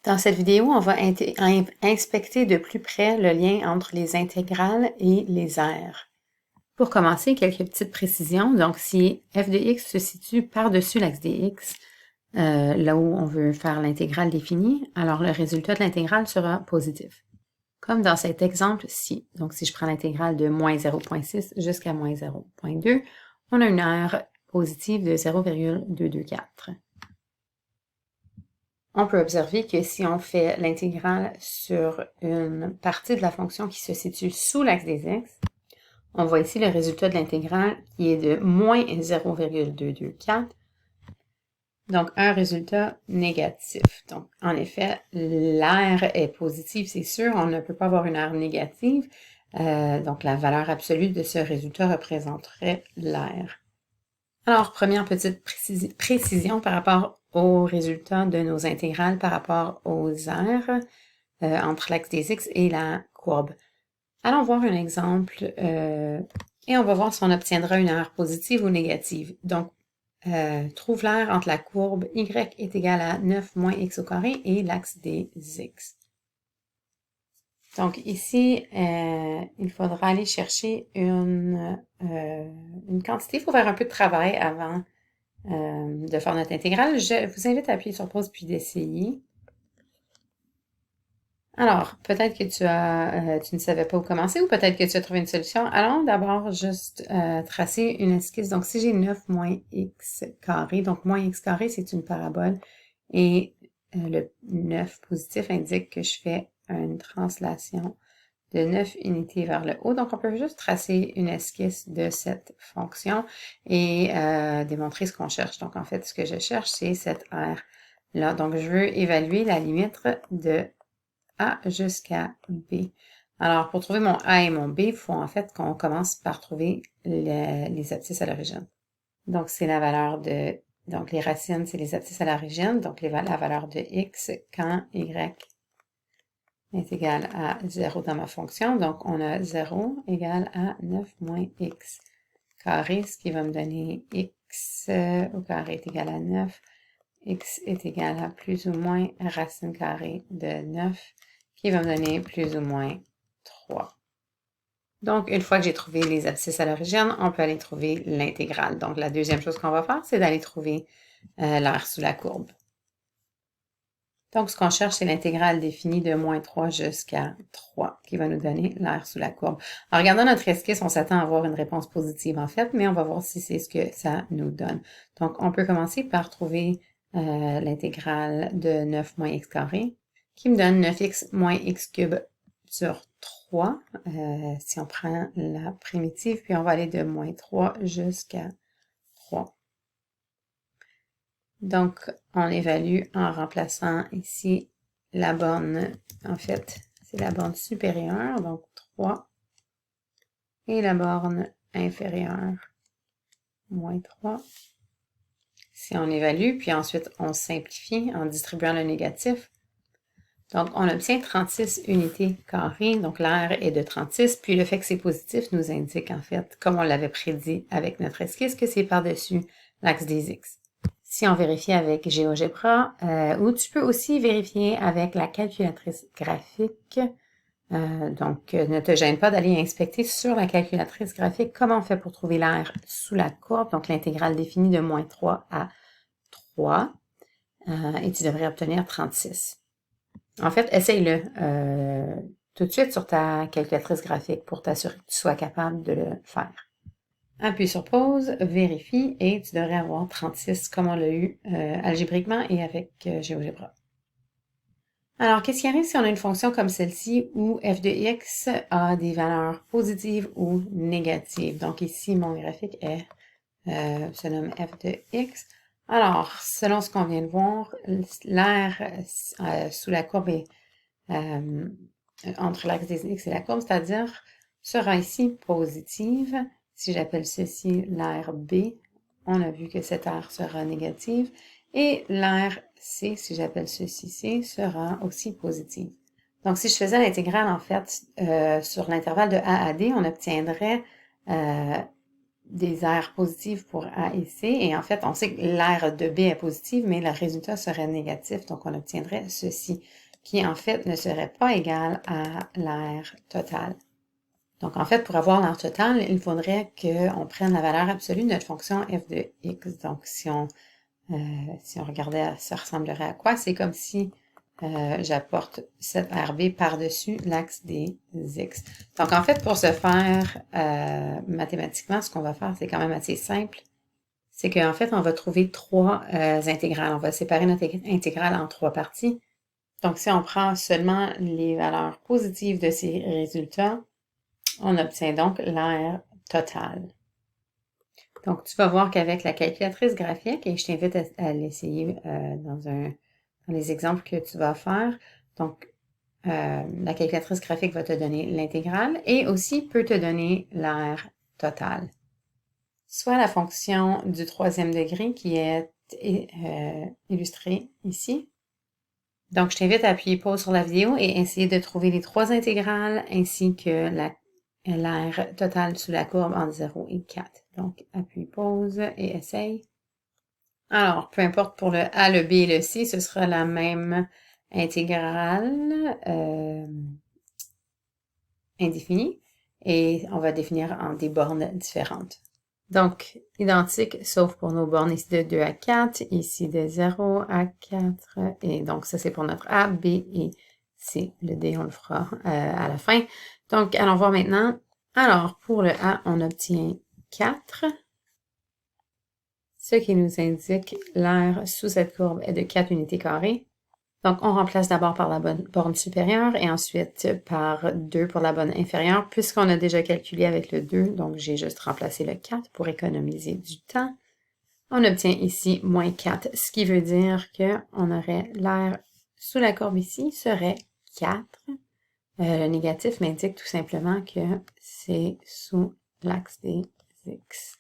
Dans cette vidéo, on va inspecter de plus près le lien entre les intégrales et les aires. Pour commencer, quelques petites précisions. Donc, si f de x se situe par-dessus l'axe des x, là où on veut faire l'intégrale définie, alors le résultat de l'intégrale sera positif. Comme dans cet exemple-ci. Donc, si je prends l'intégrale de moins 0,6 jusqu'à moins 0,2, on a une aire positive de 0,224. On peut observer que si on fait l'intégrale sur une partie de la fonction qui se situe sous l'axe des x, on voit ici le résultat de l'intégrale qui est de moins 0,224, donc un résultat négatif. Donc, en effet, l'aire est positive, c'est sûr, on ne peut pas avoir une aire négative, donc la valeur absolue de ce résultat représenterait l'aire. Alors, première petite précision par rapport aux résultats de nos intégrales par rapport aux aires entre l'axe des x et la courbe. Allons voir un exemple et on va voir si on obtiendra une aire positive ou négative. Donc, trouve l'aire entre la courbe y est égale à 9 moins x au carré et l'axe des x. Donc ici, il faudra aller chercher une quantité. Il faut faire un peu de travail avant de faire notre intégrale. Je vous invite à appuyer sur pause puis d'essayer. Alors, peut-être que tu ne savais pas où commencer ou peut-être que tu as trouvé une solution. Allons d'abord juste tracer une esquisse. Donc, si j'ai 9 moins x carré, donc moins x carré, c'est une parabole et le 9 positif indique que je fais une translation de 9 unités vers le haut. Donc, on peut juste tracer une esquisse de cette fonction et démontrer ce qu'on cherche. Donc, en fait, ce que je cherche, c'est cette aire-là. Donc, je veux évaluer la limite de A jusqu'à B. Alors, pour trouver mon A et mon B, il faut en fait qu'on commence par trouver les abscisses à l'origine. Donc, c'est la valeur de... Donc, les racines, c'est les abscisses à l'origine. Donc, la valeur de x quand y est égal à 0 dans ma fonction. Donc, on a 0 égale à 9 moins x carré, ce qui va me donner x au carré est égal à 9. X est égal à plus ou moins racine carrée de 9, qui va me donner plus ou moins 3. Donc, une fois que j'ai trouvé les abscisses à l'origine, on peut aller trouver l'intégrale. Donc, la deuxième chose qu'on va faire, c'est d'aller trouver l'aire sous la courbe. Donc, ce qu'on cherche, c'est l'intégrale définie de moins 3 jusqu'à 3, qui va nous donner l'aire sous la courbe. En regardant notre esquisse, on s'attend à avoir une réponse positive en fait, mais on va voir si c'est ce que ça nous donne. Donc, on peut commencer par trouver l'intégrale de 9 moins x carré, qui me donne 9x moins x cube sur 3. Si on prend la primitive, puis on va aller de moins 3 jusqu'à 3. Donc, on évalue en remplaçant ici la borne, en fait, c'est la borne supérieure, donc 3, et la borne inférieure, moins 3. Si on évalue, puis ensuite on simplifie en distribuant le négatif. Donc, on obtient 36 unités carrées, donc l'aire est de 36, puis le fait que c'est positif nous indique en fait, comme on l'avait prédit avec notre esquisse, que c'est par-dessus l'axe des x. Si on vérifie avec GeoGebra, ou tu peux aussi vérifier avec la calculatrice graphique. Donc, ne te gêne pas d'aller inspecter sur la calculatrice graphique comment on fait pour trouver l'aire sous la courbe, donc l'intégrale définie de moins 3 à 3, et tu devrais obtenir 36. En fait, essaye-le tout de suite sur ta calculatrice graphique pour t'assurer que tu sois capable de le faire. Appuie sur pause, vérifie et tu devrais avoir 36 comme on l'a eu algébriquement et avec GeoGebra. Alors, qu'est-ce qui arrive si on a une fonction comme celle-ci où f de x a des valeurs positives ou négatives? Donc ici, mon graphique se nomme f de x. Alors, selon ce qu'on vient de voir, l'aire sous la courbe est entre l'axe des x et la courbe, c'est-à-dire sera ici positive. Si j'appelle ceci l'aire B, on a vu que cette aire sera négative. Et l'aire C, si j'appelle ceci C, sera aussi positive. Donc, si je faisais l'intégrale, en fait, sur l'intervalle de A à D, on obtiendrait des aires positives pour A et C. Et en fait, on sait que l'aire de B est positive, mais le résultat serait négatif. Donc, on obtiendrait ceci, qui en fait ne serait pas égal à l'aire totale. Donc, en fait, pour avoir l'aire totale, il faudrait qu'on prenne la valeur absolue de notre fonction f de x. Donc, si on regardait, ça ressemblerait à quoi? C'est comme si j'apporte cette RB par-dessus l'axe des x. Donc, en fait, pour ce faire mathématiquement, ce qu'on va faire, c'est quand même assez simple. C'est qu'en fait, on va trouver trois intégrales. On va séparer notre intégrale en trois parties. Donc, si on prend seulement les valeurs positives de ces résultats, on obtient donc l'aire totale. Donc, tu vas voir qu'avec la calculatrice graphique, et je t'invite à l'essayer dans les exemples que tu vas faire. Donc, la calculatrice graphique va te donner l'intégrale et aussi peut te donner l'aire totale. Soit la fonction du troisième degré qui est illustrée ici. Donc, je t'invite à appuyer pause sur la vidéo et essayer de trouver les trois intégrales ainsi que l'aire totale sous la courbe entre 0 et 4. Donc, appuie pause et essaye. Alors, peu importe pour le A, le B et le C, ce sera la même intégrale indéfinie et on va définir en des bornes différentes. Donc, identique, sauf pour nos bornes ici de 2 à 4, ici de 0 à 4, et donc ça c'est pour notre A, B et C. Le D, on le fera à la fin. Donc, allons voir maintenant. Alors, pour le A, on obtient 4, ce qui nous indique l'aire sous cette courbe est de 4 unités carrées. Donc, on remplace d'abord par la borne supérieure et ensuite par 2 pour la borne inférieure, puisqu'on a déjà calculé avec le 2, donc j'ai juste remplacé le 4 pour économiser du temps. On obtient ici moins 4, ce qui veut dire qu'on aurait l'aire sous la courbe ici serait 4. Le négatif m'indique tout simplement que c'est sous l'axe des x.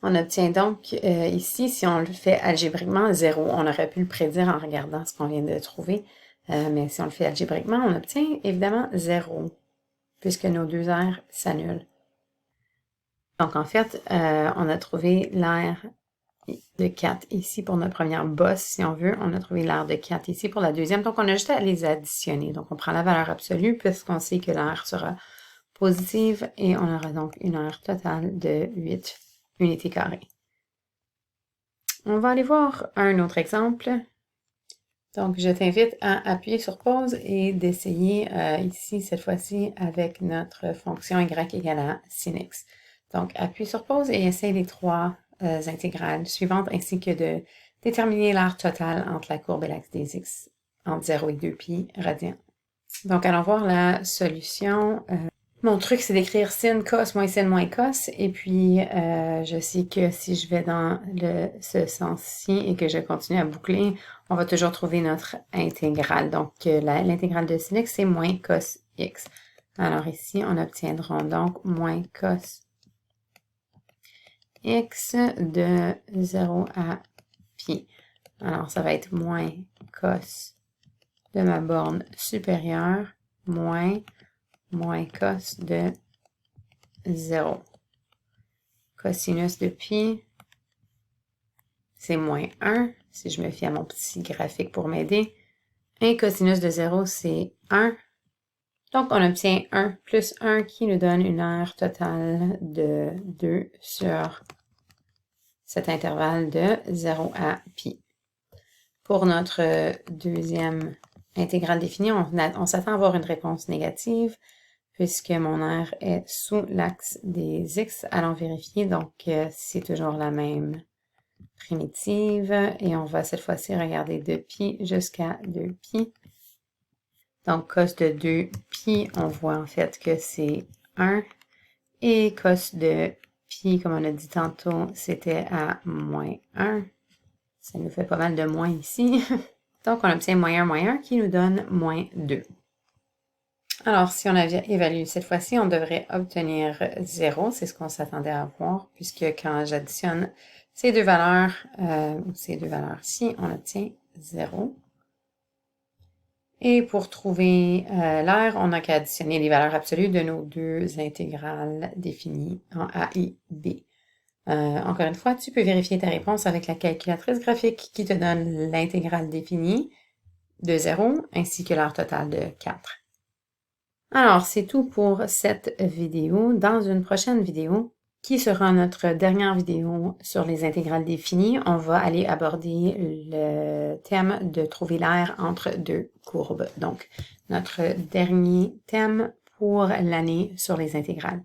On obtient donc ici, si on le fait algébriquement, 0. On aurait pu le prédire en regardant ce qu'on vient de trouver, mais si on le fait algébriquement, on obtient évidemment 0, puisque nos deux aires s'annulent. Donc en fait, on a trouvé l'aire de 4 ici pour notre première bosse, si on veut. On a trouvé l'aire de 4 ici pour la deuxième, donc on a juste à les additionner. Donc on prend la valeur absolue, puisqu'on sait que l'aire sera positive, et on aura donc une aire totale de 8 unités carrées. On va aller voir un autre exemple. Donc, je t'invite à appuyer sur pause et d'essayer ici, cette fois-ci, avec notre fonction y égale à sin x. Donc, appuie sur pause et essaye les trois intégrales suivantes, ainsi que de déterminer l'aire totale entre la courbe et l'axe des x entre 0 et 2 pi radians. Donc, allons voir la solution. Mon truc, c'est d'écrire sin cos moins sin moins cos. Et puis, je sais que si je vais dans ce sens-ci et que je continue à boucler, on va toujours trouver notre intégrale. Donc, l'intégrale de sin x, c'est moins cos x. Alors ici, on obtiendra donc moins cos x de 0 à pi. Alors, ça va être moins cos de ma borne supérieure moins cos de 0. Cosinus de pi, c'est moins 1, si je me fie à mon petit graphique pour m'aider. Et cosinus de 0, c'est 1. Donc, on obtient 1 plus 1 qui nous donne une aire totale de 2 sur cet intervalle de 0 à pi. Pour notre deuxième intégrale définie, on s'attend à avoir une réponse négative, puisque mon aire est sous l'axe des x. Allons vérifier, donc c'est toujours la même primitive, et on va cette fois-ci regarder de pi jusqu'à 2pi. Donc cos de 2pi, on voit en fait que c'est 1, et cos de pi, comme on a dit tantôt, c'était à moins 1. Ça nous fait pas mal de moins ici. Donc on obtient moins 1 qui nous donne moins 2. Alors, si on avait évalué cette fois-ci, on devrait obtenir 0. C'est ce qu'on s'attendait à avoir, puisque quand j'additionne ces deux valeurs-ci, on obtient 0. Et pour trouver l'air, on n'a qu'à additionner les valeurs absolues de nos deux intégrales définies en A et B. Encore une fois, tu peux vérifier ta réponse avec la calculatrice graphique qui te donne l'intégrale définie de 0 ainsi que l'air total de 4. Alors, c'est tout pour cette vidéo. Dans une prochaine vidéo, qui sera notre dernière vidéo sur les intégrales définies, on va aller aborder le thème de trouver l'air entre deux courbes. Donc, notre dernier thème pour l'année sur les intégrales.